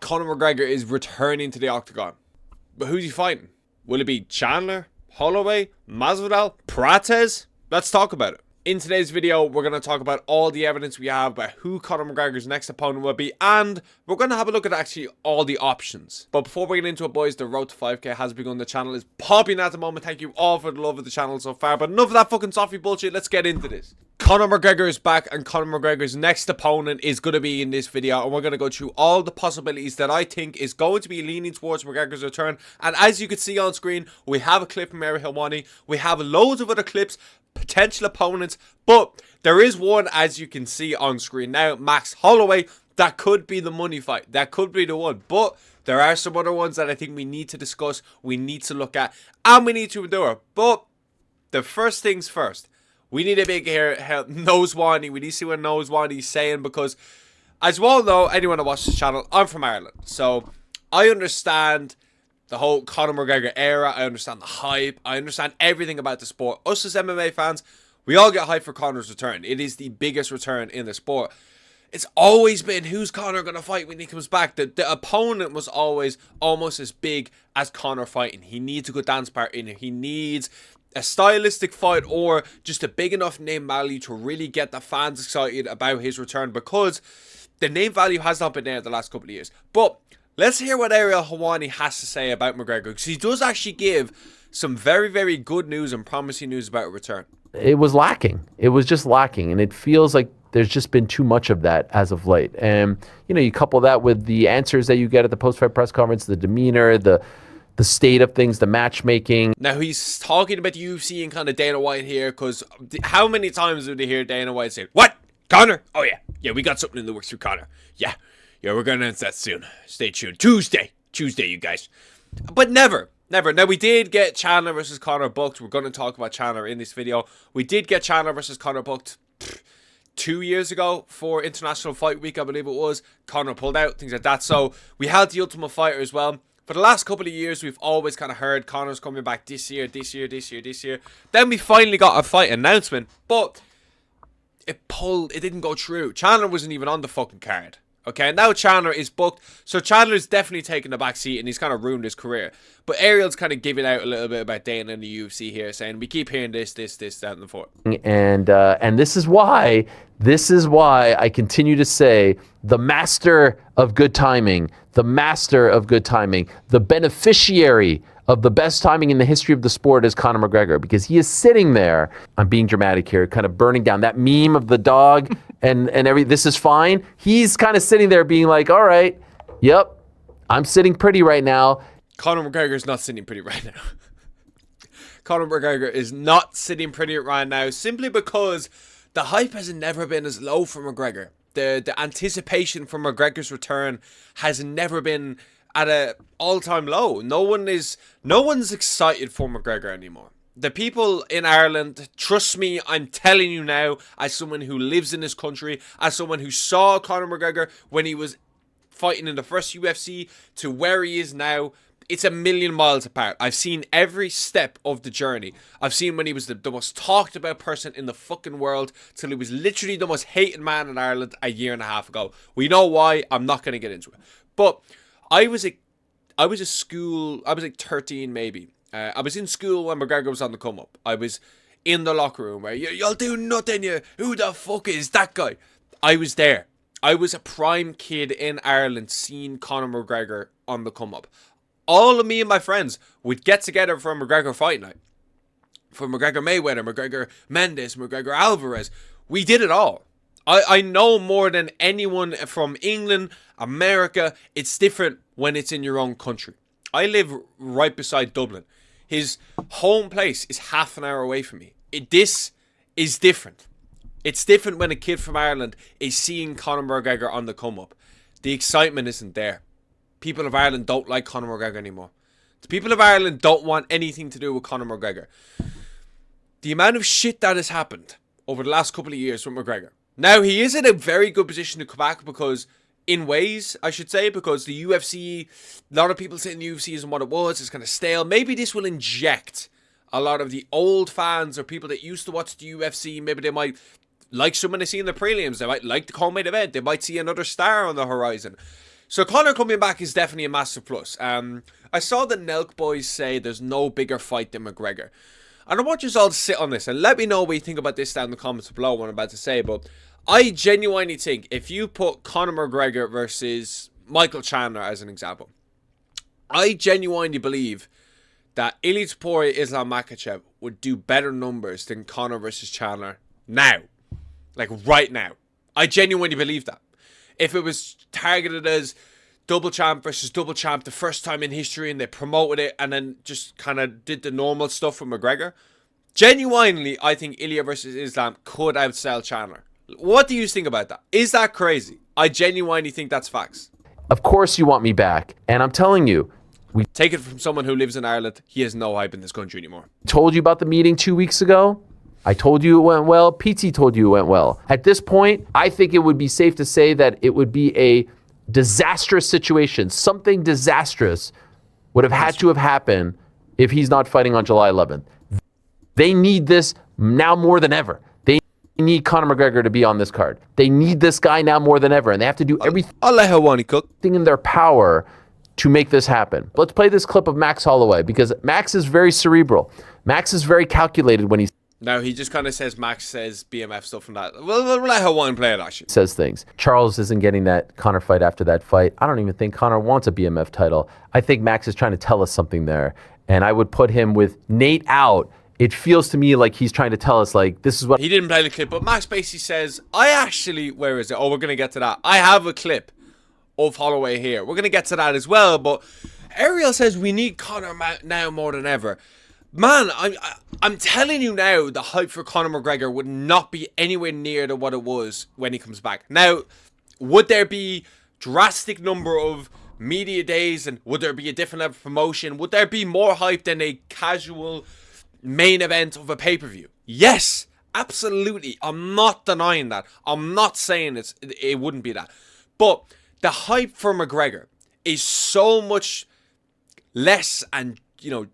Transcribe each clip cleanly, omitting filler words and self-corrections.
Conor McGregor is returning to the octagon. But who's he fighting? Will it be Chandler, Holloway, Masvidal, Prates? Let's talk about it. In today's video, we're going to talk about all the evidence we have about who Conor McGregor's next opponent will be, and we're going to have a look at actually all the options. But before we get into it, boys, the road to 5k has begun. The channel is popping at the moment. Thank you all for the love of the channel so far, but enough of that fucking softy bullshit. Let's get into this. Conor McGregor is back, and Conor McGregor's next opponent is going to be in this video, and we're going to go through all the possibilities that I think is going to be leaning towards McGregor's return. And as you can see on screen, we have a clip from Ariel Helwani. We have loads of other clips, potential opponents, but there is one, as you can see on screen now, Max Holloway. That could be the money fight. That could be the one, but there are some other ones that I think we need to discuss, we need to look at, and we need to endure. But the first things first, we need a big nose winding. We need to see what nose winding is saying, because as well know, anyone that watches this channel, I'm from Ireland, so I understand the whole Conor McGregor era. I understand the hype. I understand everything about the sport. Us as MMA fans, we all get hyped for Conor's return. It is the biggest return in the sport. It's always been, who's Conor going to fight when he comes back? The opponent was always almost as big as Conor fighting. He needs a good dance partner. He needs a stylistic fight or just a big enough name value to really get the fans excited about his return, because the name value has not been there the last couple of years. But let's hear what Ariel Helwani has to say about McGregor, because he does actually give some very, very good news and promising news about a return. It was lacking. It was just lacking, and it feels like there's just been too much of that as of late. And, you know, you couple that with the answers that you get at the post-fight press conference, the demeanor, the state of things, the matchmaking. Now, he's talking about the UFC and kind of Dana White here, because how many times do they hear Dana White say, "What? Conor? Oh, yeah, we got something in the works for Conor. Yeah, we're going to announce that soon. Stay tuned. Tuesday, you guys." But never. Now, we did get Chandler versus Conor booked. We're going to talk about Chandler in this video. We did get Chandler versus Conor booked 2 years ago for International Fight Week, I believe it was. Conor pulled out, things like that. So we had the Ultimate Fighter as well. For the last couple of years, we've always kind of heard Conor's coming back this year. Then we finally got a fight announcement, but it didn't go through. Chandler wasn't even on the fucking card. Okay, now Chandler is booked, so Chandler's definitely taken the back seat, and he's kind of ruined his career. But Ariel's kind of giving out a little bit about Dana and the UFC here, saying we keep hearing this, that, and the fourth. And this is why I continue to say the master of good timing, the beneficiary of the best timing in the history of the sport is Conor McGregor, because he is sitting there. I'm being dramatic here, kind of burning down that meme of the dog and this is fine. He's kind of sitting there being like, all right, yep, I'm sitting pretty right now. Conor McGregor is not sitting pretty right now. Conor McGregor is not sitting pretty right now, simply because the hype has never been as low for McGregor. The anticipation for McGregor's return has never been at an all-time low. No one's excited for McGregor anymore. The people in Ireland, trust me, I'm telling you now, as someone who lives in this country, as someone who saw Conor McGregor when he was fighting in the first UFC to where he is now, it's a million miles apart. I've seen every step of the journey. I've seen when he was the most talked about person in the fucking world, till he was literally the most hated man in Ireland a year and a half ago. We know why. I'm not going to get into it. But I was like 13 maybe. I was in school when McGregor was on the come up. I was in the locker room where you'll do nothing. Who the fuck is that guy? I was there. I was a prime kid in Ireland seeing Conor McGregor on the come up. All of me and my friends would get together for a McGregor fight night. For McGregor Mayweather, McGregor Mendes, McGregor Alvarez. We did it all. I know more than anyone from England, America. It's different when it's in your own country. I live right beside Dublin. His home place is half an hour away from me. This is different. It's different when a kid from Ireland is seeing Conor McGregor on the come up. The excitement isn't there. People of Ireland don't like Conor McGregor anymore. The people of Ireland don't want anything to do with Conor McGregor. The amount of shit that has happened over the last couple of years with McGregor. Now, he is in a very good position to come back, because in ways, I should say, because the UFC, a lot of people saying the UFC isn't what it was, it's kind of stale. Maybe this will inject a lot of the old fans or people that used to watch the UFC. Maybe they might like someone they see in the prelims. They might like the co-main event. They might see another star on the horizon. So Conor coming back is definitely a massive plus. I saw the Nelk boys say there's no bigger fight than McGregor. And I want you all to sit on this and let me know what you think about this down in the comments below, what I'm about to say. But I genuinely think if you put Conor McGregor versus Michael Chandler as an example, I genuinely believe that Ilia Topuria Islam Makhachev would do better numbers than Conor versus Chandler now. Like right now. I genuinely believe that. If it was targeted as double champ versus double champ the first time in history and they promoted it and then just kind of did the normal stuff with McGregor, genuinely, I think Ilia versus Islam could outsell Chandler. What do you think about that? Is that crazy? I genuinely think that's facts. Of course you want me back. And I'm telling you, we Take it from someone who lives in Ireland. He has no hype in this country anymore. told you about the meeting 2 weeks ago. I told you it went well. PT told you it went well. At this point, I think it would be safe to say that it would be a disastrous situation. Something disastrous would have had to have happened if he's not fighting on July 11th. They need this now more than ever. They need Conor McGregor to be on this card. They need this guy now more than ever, and they have to do everything I'll let Hawani cook. in their power to make this happen. Let's play this clip of Max Holloway, because Max is very cerebral. Max is very calculated when he Now, he just kind of says, Max says BMF stuff and that. We'll let Hawani play it, actually. says things. Charles isn't getting that Conor fight after that fight. I don't even think Conor wants a BMF title. I think Max is trying to tell us something there. And I would put him with Nate out. It feels to me like he's trying to tell us, like, this is what... He didn't play the clip, but Max basically says, I actually... Where is it? Oh, we're going to get to that. I have a clip of Holloway here. We're going to get to that as well, but Ariel says we need Conor now more than ever. Man, I'm telling you now, the hype for Conor McGregor would not be anywhere near to what it was when he comes back. Now, would there be drastic number of media days, and would there be a different level of promotion? Would there be more hype than a casual main event of a pay-per-view? Yes, absolutely. I'm not denying that. I'm not saying it wouldn't be that. But the hype for McGregor is so much less and, you know,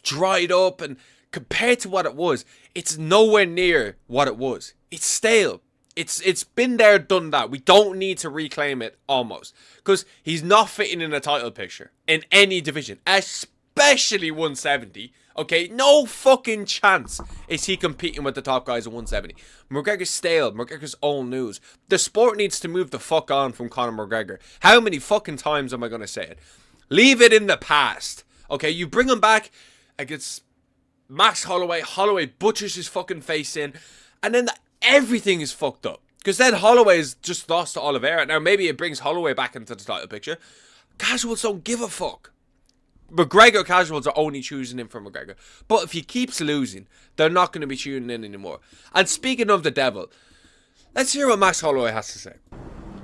dried up, and compared to what it was, it's nowhere near what it was. It's stale. It's been there, done that. We don't need to reclaim it almost, because he's not fitting in a title picture in any division, especially 170. Okay, no fucking chance is he competing with the top guys at 170. McGregor's stale. McGregor's old news. The sport needs to move the fuck on from Conor McGregor. How many fucking times am I going to say it? Leave it in the past. Okay, you bring him back against Max Holloway. Holloway butchers his fucking face in, and then everything is fucked up. Because then Holloway's just lost to Oliveira. Now, maybe it brings Holloway back into the title picture. Casuals don't give a fuck. McGregor casuals are only choosing him for McGregor. But if he keeps losing, they're not going to be tuning in anymore. And speaking of the devil, let's hear what Max Holloway has to say.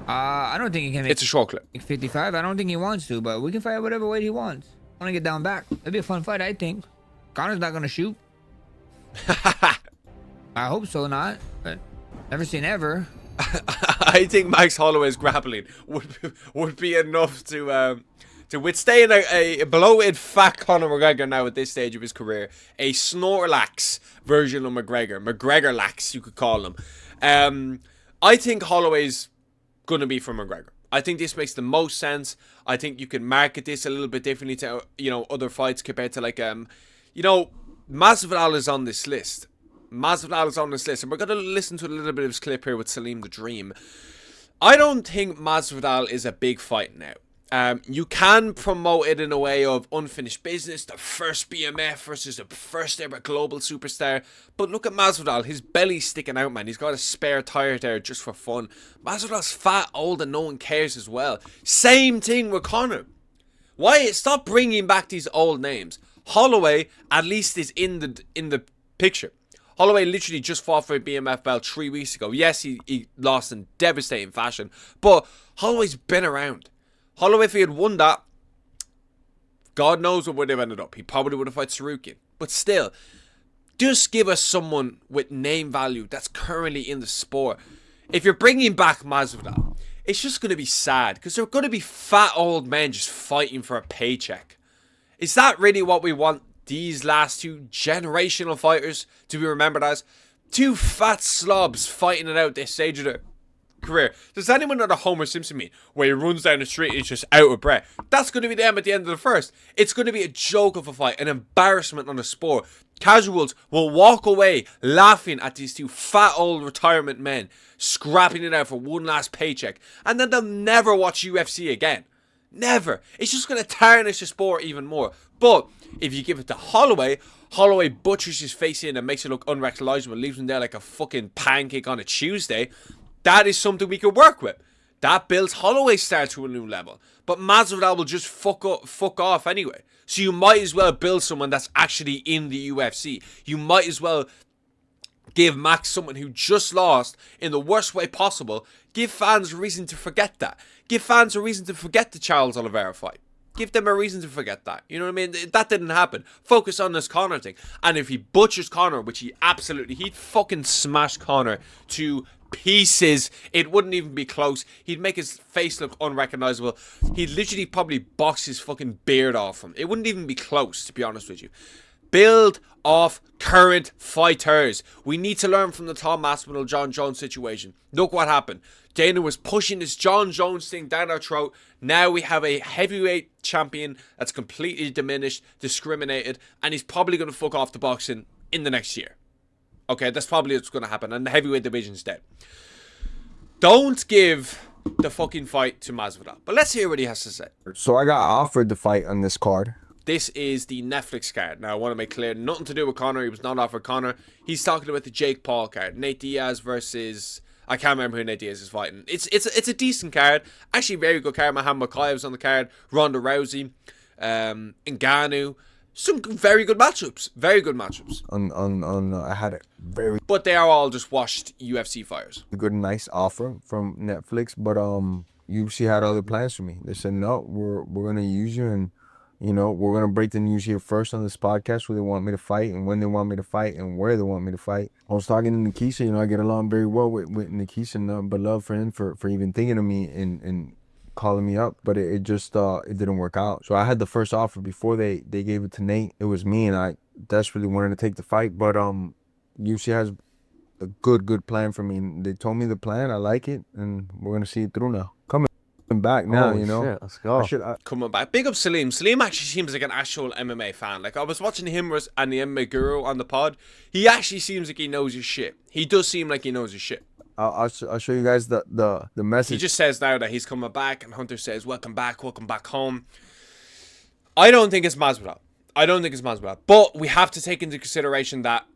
I don't think he can make It's a short clip. 55. I don't think he wants to, but we can fight whatever weight he wants. I want to get down back. It'd be a fun fight, I think. Conor's not going to shoot. I hope so, not. But never say never. I think Max Holloway's grappling would be enough to withstand a bloated fat Conor McGregor now at this stage of his career. A Snorlax version of McGregor. McGregor-lax, you could call him. I think Holloway's going to be for McGregor. I think this makes the most sense. I think you can market this a little bit differently to, you know, other fights compared to, like, you know, Masvidal is on this list. Masvidal is on this list, and we're going to listen to a little bit of his clip here with Salim the Dream. I don't think Masvidal is a big fight now. You can promote it in a way of unfinished business, the first BMF versus the first ever global superstar. But look at Masvidal, his belly's sticking out, man. He's got a spare tire there just for fun. Masvidal's fat, old, and no one cares as well. Same thing with Conor. Why stop bringing back these old names? Holloway at least is in the picture. Holloway literally just fought for a BMF belt 3 weeks ago. Yes, he lost in devastating fashion, but Holloway's been around. Holloway, if he had won that, God knows what would have ended up. He probably would have fought Sarukian. But still, just give us someone with name value that's currently in the sport. If you're bringing back Masvidal, it's just going to be sad, because they're going to be fat old men just fighting for a paycheck. Is that really what we want these last two generational fighters to be remembered as? Two fat slobs fighting it out this stage of their career. Does anyone know the Homer Simpson meme where he runs down the street and he's just out of breath? That's going to be them at the end of the first. It's going to be a joke of a fight, an embarrassment on the sport. Casuals will walk away laughing at these two fat old retirement men scrapping it out for one last paycheck, and then they'll never watch UFC again. Never. It's just going to tarnish the sport even more. But if you give it to Holloway, Holloway butchers his face in and makes it look unrecognizable, leaves him there like a fucking pancake on a Tuesday. That is something we could work with. That builds Holloway's style to a new level. But Masvidal will just fuck off anyway. So you might as well build someone that's actually in the UFC. You might as well give Max someone who just lost in the worst way possible. Give fans a reason to forget that. Give fans a reason to forget the Charles Oliveira fight. Give them a reason to forget that. You know what I mean? That didn't happen. Focus on this Conor thing. And if he butchers Conor, which he'd fucking smash Conor to pieces. It wouldn't even be close. He'd make his face look unrecognizable. He'd literally probably box his fucking beard off him. It wouldn't even be close, to be honest with you. Build off current fighters. We need to learn from the Tom Aspinall, John Jones situation. Look what happened. Dana was pushing this John Jones thing down our throat. Now we have a heavyweight champion that's completely diminished, discriminated, and he's probably going to fuck off the boxing in the next year. Okay, that's probably what's going to happen, and the heavyweight division's dead. Don't give the fucking fight to Masvidal. But let's hear what he has to say. So I got offered the fight on this card. This is the Netflix card. Now, I want to make clear, nothing to do with Conor. He was not offered Conor. He's talking about the Jake Paul card. Nate Diaz versus... I can't remember who Nate Diaz is fighting. It's a decent card. Actually, very good card. Muhammad Mokaev was on the card. Ronda Rousey. Ngannou. Some very good matchups. Very good matchups. I had a very But they are all just washed UFC fighters. good, nice offer from Netflix. But UFC had other plans for me. They said, no, we're gonna use you, and you know, we're gonna break the news here first on this podcast, who they want me to fight and when they want me to fight and where they want me to fight. I was talking to Nikisha. You know, I get along very well with Nikisha, and but love for him for even thinking of me and calling me up, but it just it didn't work out. So I had the first offer before they gave it to Nate. It was me, and I desperately wanted to take the fight, but UFC has a good plan for me, and they told me the plan. I like it, and we're gonna see it through now. Coming back now, Holy you know. shit, let's go. Coming back. Big up Salim. Salim actually seems like an actual MMA fan. Like, I was watching him and the MMA Guru on the pod. He actually seems like he knows his shit. He does seem like he knows his shit. I'll show you guys the message. He just says now that he's coming back, and Hunter says, welcome back home. I don't think it's Masvidal. But we have to take into consideration that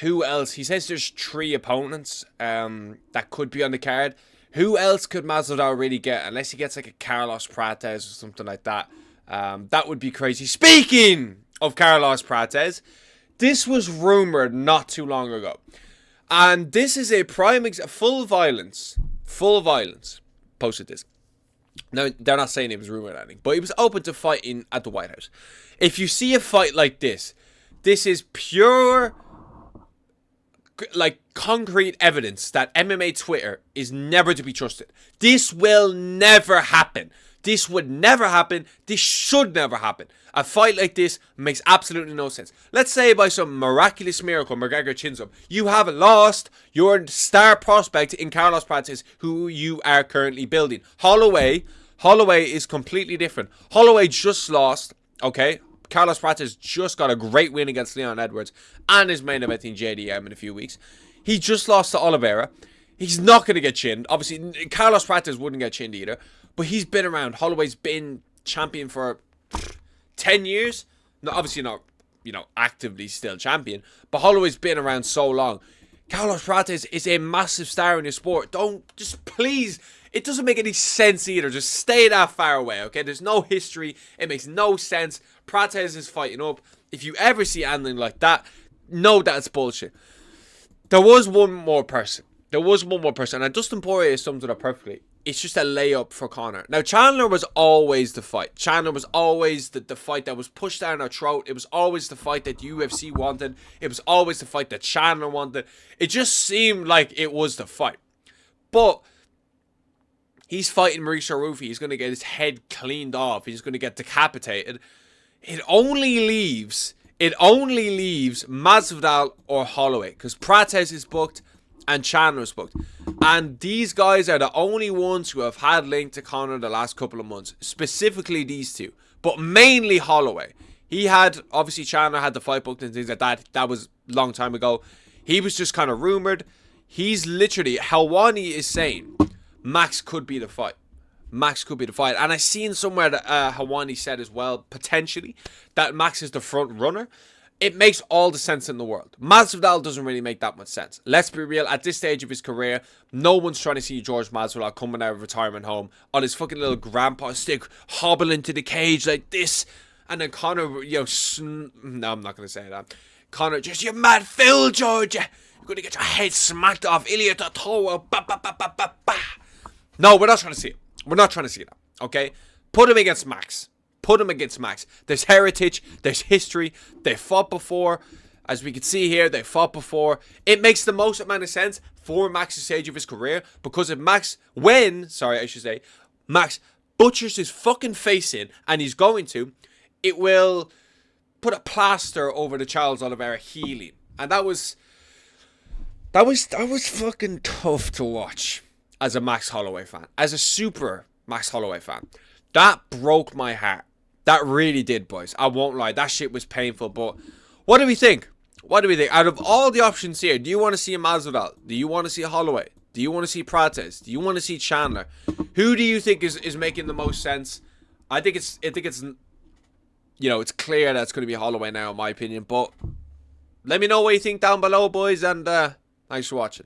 who else? He says there's 3 opponents that could be on the card. Who else could Masvidal really get? Unless he gets like a Carlos Prates or something like that. That would be crazy. Speaking of Carlos Prates, this was rumored not too long ago. And this is a prime example. Full violence. Posted this. Now, they're not saying it was rumored or anything, but he was open to fighting at the White House. If you see a fight like this is pure, like, concrete evidence that MMA Twitter is never to be trusted. This will never happen. This would never happen. This should never happen. A fight like this makes absolutely no sense. Let's say by some miraculous miracle, McGregor chins him. You have lost your star prospect in Carlos Prates, who you are currently building. Holloway is completely different. Holloway just lost, okay? Carlos Prates just got a great win against Leon Edwards and is main eventing JDM in a few weeks. He just lost to Oliveira. He's not going to get chinned. Obviously, Carlos Prates wouldn't get chinned either. But he's been around. Holloway's been champion for 10 years. No, obviously not, actively still champion. But Holloway's been around so long. Carlos Prates is a massive star in the sport. Please. It doesn't make any sense either. Just stay that far away, okay? There's no history. It makes no sense. Prates is fighting up. If you ever see anything like that, know that it's bullshit. There was one more person. And Dustin Poirier summed it up perfectly. It's just a layup for Conor. Now, Chandler was always the fight. Chandler was always the fight that was pushed down our throat. It was always the fight that UFC wanted. It was always the fight that Chandler wanted. It just seemed like it was the fight. But he's fighting Mauricio Rufy. He's going to get his head cleaned off. He's going to get decapitated. It only leaves Masvidal or Holloway, because Prates is booked and Chandler is booked. And these guys are the only ones who have had link to Conor the last couple of months. Specifically these two. But mainly Holloway. He had, obviously Chandler had the fight booked and things like that. That was a long time ago. He was just kind of rumored. He's literally, Helwani is saying Max could be the fight. Max could be the fight. And I seen somewhere that Helwani said as well, potentially, that Max is the front runner. It makes all the sense in the world. Masvidal doesn't really make that much sense. Let's be real. At this stage of his career, no one's trying to see George Masvidal coming out of retirement home on his fucking little grandpa stick, hobbling to the cage like this. And then Conor, you know, no, I'm not going to say that. Conor, just, you mad Phil, George. You're going to get your head smacked off. Ilya Tatoa. Ba, ba, ba, ba, ba, ba. No, we're not trying to see it. We're not trying to see that. Okay? Put him against Max. Put him against Max. There's heritage. There's history. They fought before. As we can see here, they fought before. It makes the most amount of sense for Max's stage of his career. Because if Max, Max butchers his fucking face in, and he's going to, it will put a plaster over the Charles Oliveira healing. And that was fucking tough to watch as a Max Holloway fan. As a super Max Holloway fan. That broke my heart. That really did, boys. I won't lie. That shit was painful. But what do we think? What do we think? Out of all the options here, do you want to see a Masvidal? Do you want to see a Holloway? Do you want to see Prates? Do you want to see Chandler? Who do you think is making the most sense? I think it's you know, it's clear that it's going to be Holloway now, in my opinion. But let me know what you think down below, boys. And thanks for watching.